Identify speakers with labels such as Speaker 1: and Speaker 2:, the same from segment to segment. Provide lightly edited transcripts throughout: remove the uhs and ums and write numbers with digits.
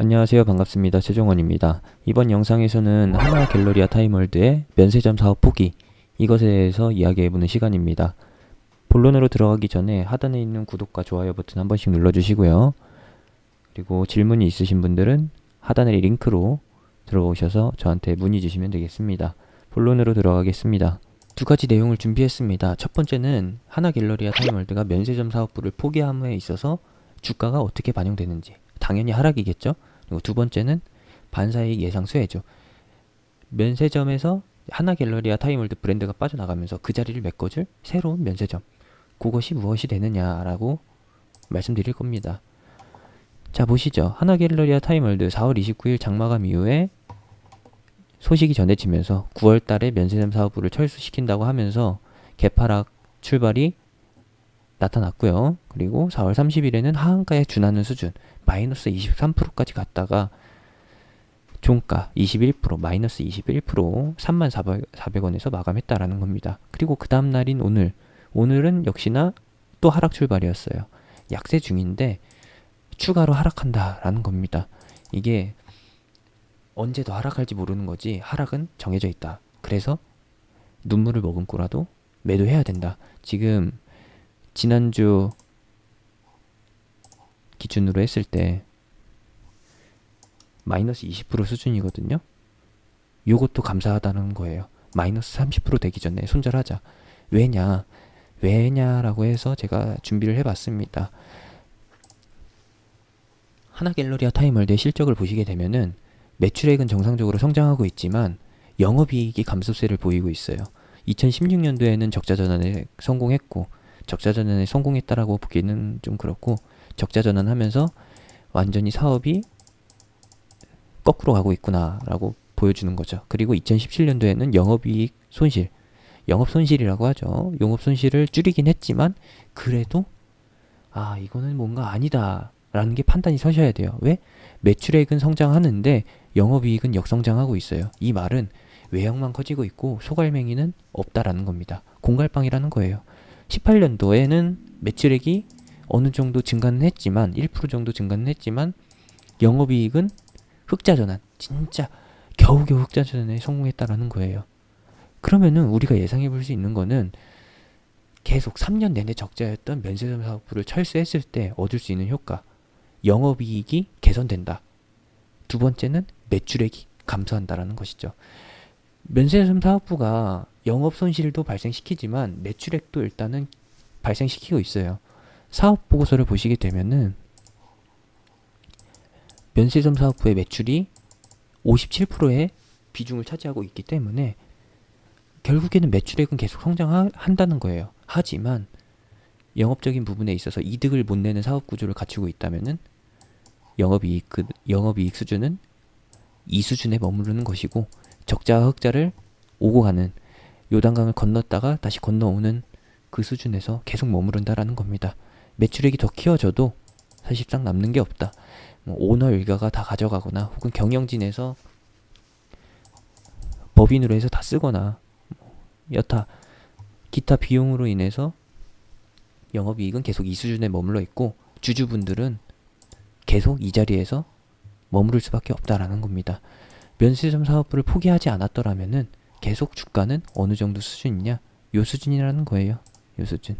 Speaker 1: 안녕하세요. 반갑습니다. 최종원입니다. 이번 영상에서는 하나갤러리아 타임월드의 면세점 사업 포기, 이것에 대해서 이야기해보는 시간입니다. 본론으로 들어가기 전에 하단에 있는 구독과 좋아요 버튼 한 번씩 눌러주시고요. 그리고 질문이 있으신 분들은 하단의 링크로 들어오셔서 저한테 문의 주시면 되겠습니다. 본론으로 들어가겠습니다. 두 가지 내용을 준비했습니다. 첫 번째는 하나갤러리아 타임월드가 면세점 사업부를 포기함에 있어서 주가가 어떻게 반영되는지, 당연히 하락이겠죠. 그리고 두 번째는 반사이익 예상 수혜죠. 면세점에서 하나갤러리아 타임월드 브랜드가 빠져나가면서 그 자리를 메꿔줄 새로운 면세점, 그것이 무엇이 되느냐라고 말씀드릴 겁니다. 자, 보시죠. 하나갤러리아 타임월드 4월 29일 장마감 이후에 소식이 전해지면서 9월 달에 면세점 사업부를 철수시킨다고 하면서 개파락 출발이 나타났고요. 그리고 4월 30일에는 하한가에 준하는 수준 마이너스 23%까지 갔다가 종가 21%, 마이너스 21%, 34,400원에서 마감했다라는 겁니다. 그리고 그 다음 날인 오늘은 역시나 또 하락 출발이었어요. 약세 중인데 추가로 하락한다라는 겁니다. 이게 언제 더 하락할지 모르는 거지, 하락은 정해져 있다. 그래서 눈물을 머금고라도 매도해야 된다. 지금 지난주 기준으로 했을 때 마이너스 20% 수준이거든요. 요것도 감사하다는 거예요. 마이너스 30% 되기 전에 손절하자. 왜냐라고 해서 제가 준비를 해봤습니다. 하나갤러리아 타임월드의 실적을 보시게 되면은 매출액은 정상적으로 성장하고 있지만 영업이익이 감소세를 보이고 있어요. 2016년도에는 적자전환에 성공했고, 적자전환에 성공했다라고 보기는 좀 그렇고, 적자전환하면서 완전히 사업이 거꾸로 가고 있구나라고 보여주는 거죠. 그리고 2017년도에는 영업이익 손실, 영업손실이라고 하죠. 영업손실을 줄이긴 했지만 그래도 이거는 뭔가 아니다 라는 게 판단이 서셔야 돼요. 왜? 매출액은 성장하는데 영업이익은 역성장하고 있어요. 이 말은 외형만 커지고 있고 소갈맹이는 없다라는 겁니다. 공갈빵이라는 거예요. 18년도에는 매출액이 어느 정도 증가는 했지만 1% 정도 증가는 했지만 영업이익은 흑자전환, 진짜 겨우겨우 흑자전환에 성공했다라는 거예요. 그러면은 우리가 예상해 볼 수 있는 거는 계속 3년 내내 적자였던 면세점 사업부를 철수했을 때 얻을 수 있는 효과, 영업이익이 개선된다. 두 번째는 매출액이 감소한다라는 것이죠. 면세점 사업부가 영업손실도 발생시키지만 매출액도 일단은 발생시키고 있어요. 사업 보고서를 보시게 되면은 면세점 사업부의 매출이 57%의 비중을 차지하고 있기 때문에 결국에는 매출액은 계속 성장한다는 거예요. 하지만 영업적인 부분에 있어서 이득을 못 내는 사업 구조를 갖추고 있다면은 영업이익 수준은 이 수준에 머무르는 것이고, 적자와 흑자를 오고 가는, 요단강을 건넜다가 다시 건너오는 그 수준에서 계속 머무른다라는 겁니다. 매출액이 더 키워져도 사실상 남는 게 없다. 오너 일가가 다 가져가거나 혹은 경영진에서 법인으로 해서 다 쓰거나 여타 기타 비용으로 인해서 영업이익은 계속 이 수준에 머물러 있고 주주분들은 계속 이 자리에서 머무를 수밖에 없다라는 겁니다. 면세점 사업부를 포기하지 않았더라면은 계속 주가는 어느 정도 수준이냐? 요 수준이라는 거예요. 요 수준.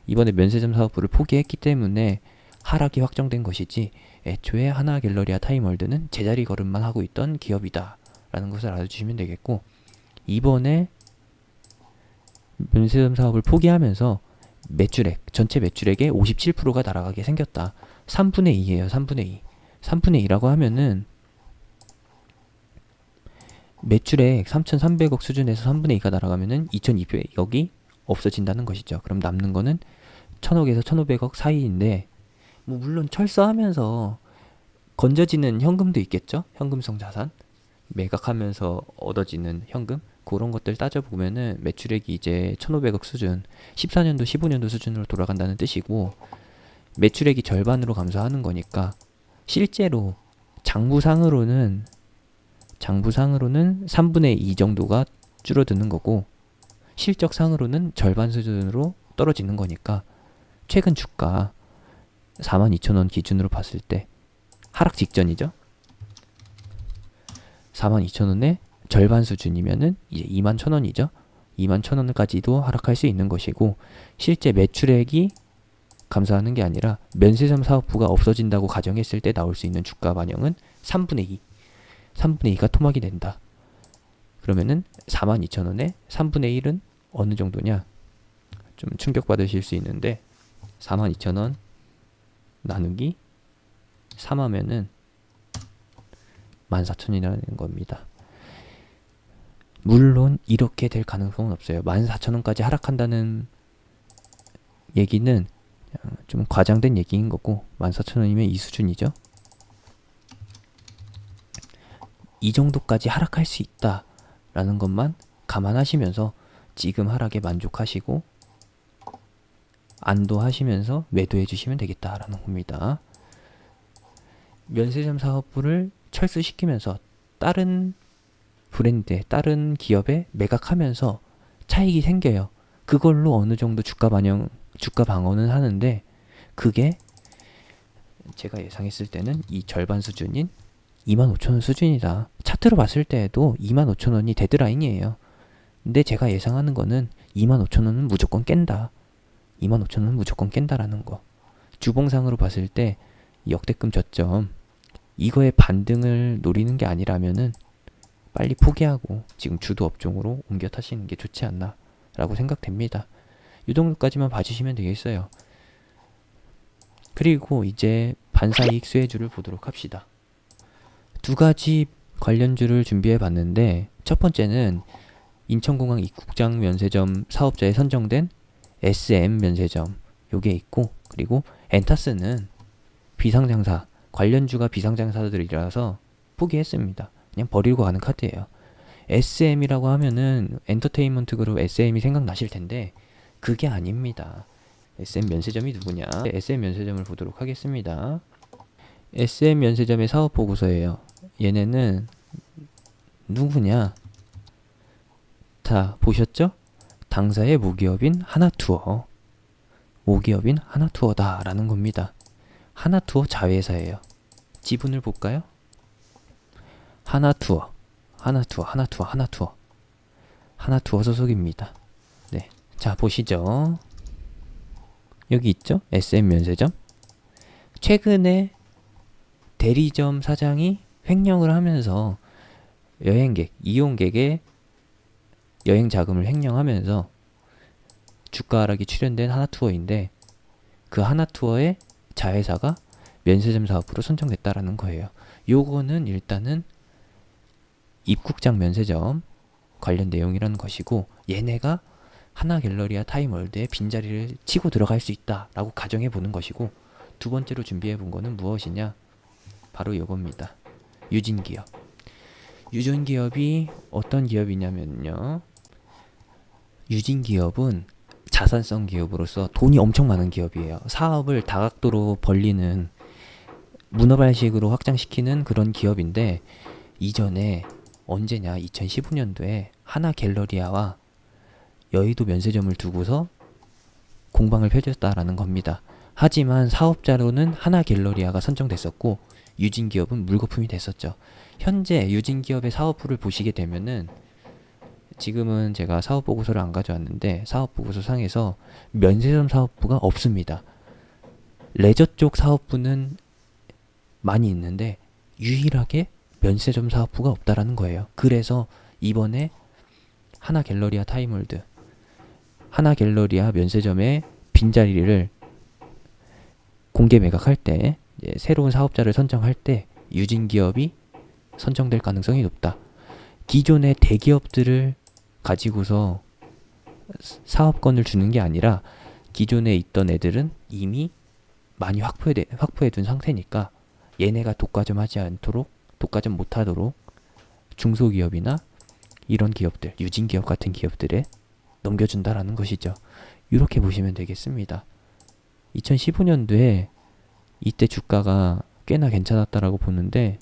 Speaker 1: 이번에 면세점 사업부를 포기했기 때문에 하락이 확정된 것이지, 애초에 하나갤러리아 타임월드는 제자리 걸음만 하고 있던 기업이다 라는 것을 알아주시면 되겠고, 이번에 면세점 사업을 포기하면서 전체 매출액의 57%가 날아가게 생겼다. 3분의 2예요. 3분의 2. 3분의 2라고 하면은 매출액 3,300억 수준에서 3분의 2가 날아가면은 2,200억이 없어진다는 것이죠. 그럼 남는 거는 1,000억에서 1,500억 사이인데, 물론 철수하면서 건져지는 현금도 있겠죠. 현금성 자산, 매각하면서 얻어지는 현금, 그런 것들 따져보면은 매출액이 이제 1,500억 수준, 14년도 15년도 수준으로 돌아간다는 뜻이고, 매출액이 절반으로 감소하는 거니까 실제로 장부상으로는 3분의 2 정도가 줄어드는 거고, 실적상으로는 절반 수준으로 떨어지는 거니까 최근 주가 42,000원 기준으로 봤을 때 하락 직전이죠. 42,000원의 절반 수준이면은 이제 21,000원이죠. 21,000원까지도 하락할 수 있는 것이고, 실제 매출액이 감소하는 게 아니라 면세점 사업부가 없어진다고 가정했을 때 나올 수 있는 주가 반영은 3분의 2. 3분의 2가 토막이 된다. 그러면은 42,000원에 3분의 1은 어느 정도냐? 좀 충격받으실 수 있는데 42,000원 나누기 3 하면은 14,000원이라는 겁니다. 물론 이렇게 될 가능성은 없어요. 14,000원까지 하락한다는 얘기는 좀 과장된 얘기인 거고, 14,000원이면 이 수준이죠. 이 정도까지 하락할 수 있다라는 것만 감안하시면서 지금 하락에 만족하시고 안도하시면서 매도해 주시면 되겠다라는 겁니다. 면세점 사업부를 철수시키면서 다른 브랜드에, 다른 기업에 매각하면서 차익이 생겨요. 그걸로 어느 정도 주가 방어는 하는데, 그게 제가 예상했을 때는 이 절반 수준인 25,000원 수준이다. 차트로 봤을 때에도 25,000원이 데드라인이에요. 근데 제가 예상하는 거는 25,000원은 무조건 깬다. 25,000원은 무조건 깬다라는 거. 주봉상으로 봤을 때 역대급 저점, 이거의 반등을 노리는 게 아니라면은 빨리 포기하고 지금 주도 업종으로 옮겨 타시는 게 좋지 않나 라고 생각됩니다. 이 정도까지만 봐주시면 되겠어요. 그리고 이제 반사이익 수혜주를 보도록 합시다. 두 가지 관련주를 준비해 봤는데, 첫 번째는 인천공항 입국장 면세점 사업자에 선정된 SM 면세점, 요게 있고, 그리고 엔타스는 비상장사, 관련주가 비상장사들이라서 포기했습니다. 그냥 버리고 가는 카드예요. SM이라고 하면은 엔터테인먼트 그룹 SM이 생각나실 텐데 그게 아닙니다. SM 면세점이 누구냐? SM 면세점을 보도록 하겠습니다. SM 면세점의 사업 보고서예요. 얘네는 누구냐? 다 보셨죠? 당사의 모기업인 하나투어. 모기업인 하나투어다라는 겁니다. 하나투어 자회사예요. 지분을 볼까요? 하나투어 소속입니다. 네, 자 보시죠. 여기 있죠? SM 면세점. 최근에 대리점 사장이 횡령을 하면서 여행객, 이용객의 여행 자금을 횡령하면서 주가 하락이 출현된 하나투어인데, 그 하나투어의 자회사가 면세점 사업부로 선정됐다라는 거예요. 요거는 일단은 입국장 면세점 관련 내용이라는 것이고, 얘네가 하나갤러리아 타임월드의 빈자리를 치고 들어갈 수 있다라고 가정해 보는 것이고, 두 번째로 준비해 본 거는 무엇이냐? 바로 이겁니다. 유진기업. 유진기업이 어떤 기업이냐면요, 유진기업은 자산성 기업으로서 돈이 엄청 많은 기업이에요. 사업을 다각도로 벌리는, 문어발식으로 확장시키는 그런 기업인데, 이전에 언제냐, 2015년도에 하나갤러리아와 여의도 면세점을 두고서 공방을 펼쳤다라는 겁니다. 하지만 사업자로는 하나갤러리아가 선정됐었고 유진기업은 물거품이 됐었죠. 현재 유진기업의 사업부를 보시게 되면은, 지금은 제가 사업보고서를 안 가져왔는데 사업보고서 상에서 면세점 사업부가 없습니다. 레저 쪽 사업부는 많이 있는데 유일하게 면세점 사업부가 없다라는 거예요. 그래서 이번에 하나갤러리아 타임월드, 하나갤러리아 면세점의 빈자리를 공개 매각할 때, 새로운 사업자를 선정할 때 유진기업이 선정될 가능성이 높다. 기존의 대기업들을 가지고서 사업권을 주는 게 아니라 기존에 있던 애들은 이미 많이 확보해둔 상태니까 얘네가 독과점 못하도록 중소기업이나 이런 기업들, 유진기업 같은 기업들에 넘겨준다라는 것이죠. 이렇게 보시면 되겠습니다. 2015년도에 이때 주가가 꽤나 괜찮았다라고 보는데,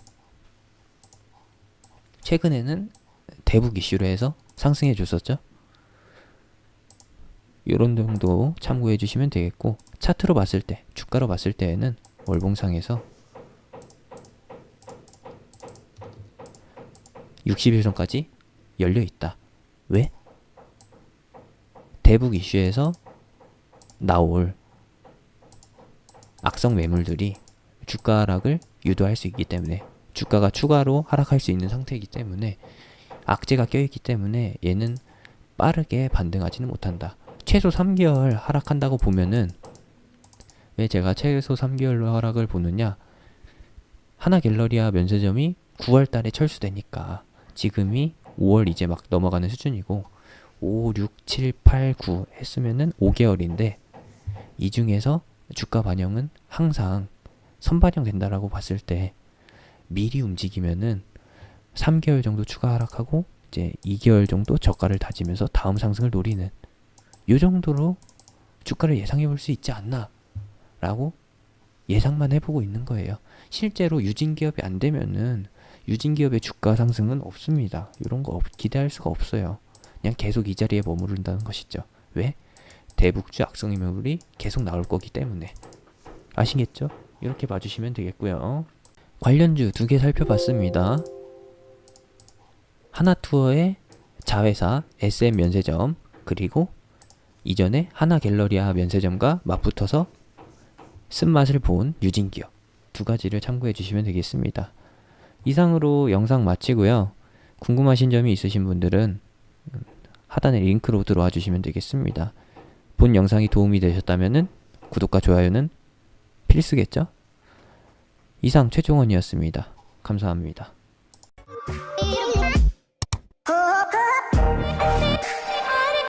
Speaker 1: 최근에는 대북 이슈로 해서 상승해 줬었죠. 이런 정도 참고해 주시면 되겠고, 차트로 봤을 때, 주가로 봤을 때에는 월봉상에서 60일 전까지 열려 있다. 왜? 대북 이슈에서 나올 악성 매물들이 주가 하락을 유도할 수 있기 때문에, 주가가 추가로 하락할 수 있는 상태이기 때문에, 악재가 껴있기 때문에 얘는 빠르게 반등하지는 못한다. 최소 3개월 하락한다고 보면은, 왜 제가 최소 3개월로 하락을 보느냐, 하나갤러리아 면세점이 9월 달에 철수되니까 지금이 5월 이제 막 넘어가는 수준이고, 5, 6, 7, 8, 9 했으면은 5개월인데, 이 중에서 주가 반영은 항상 선반영 된다라고 봤을 때 미리 움직이면은 3개월 정도 추가 하락하고 이제 2개월 정도 저가를 다지면서 다음 상승을 노리는, 요 정도로 주가를 예상해 볼 수 있지 않나 라고 예상만 해보고 있는 거예요. 실제로 유진기업이 안 되면은 유진기업의 주가 상승은 없습니다. 이런 거 기대할 수가 없어요. 그냥 계속 이 자리에 머무른다는 것이죠. 왜? 대북주 악성 매물이 계속 나올 거기 때문에. 아시겠죠? 이렇게 봐주시면 되겠고요. 관련주 2개 살펴봤습니다. 하나투어의 자회사 SM 면세점, 그리고 이전에 하나갤러리아 면세점과 맞붙어서 쓴맛을 본 유진기업, 두 가지를 참고해 주시면 되겠습니다. 이상으로 영상 마치고요. 궁금하신 점이 있으신 분들은 하단의 링크로 들어와 주시면 되겠습니다. 본 영상이 도움이 되셨다면 구독과 좋아요는 필수겠죠? 이상 최종원이었습니다. 감사합니다.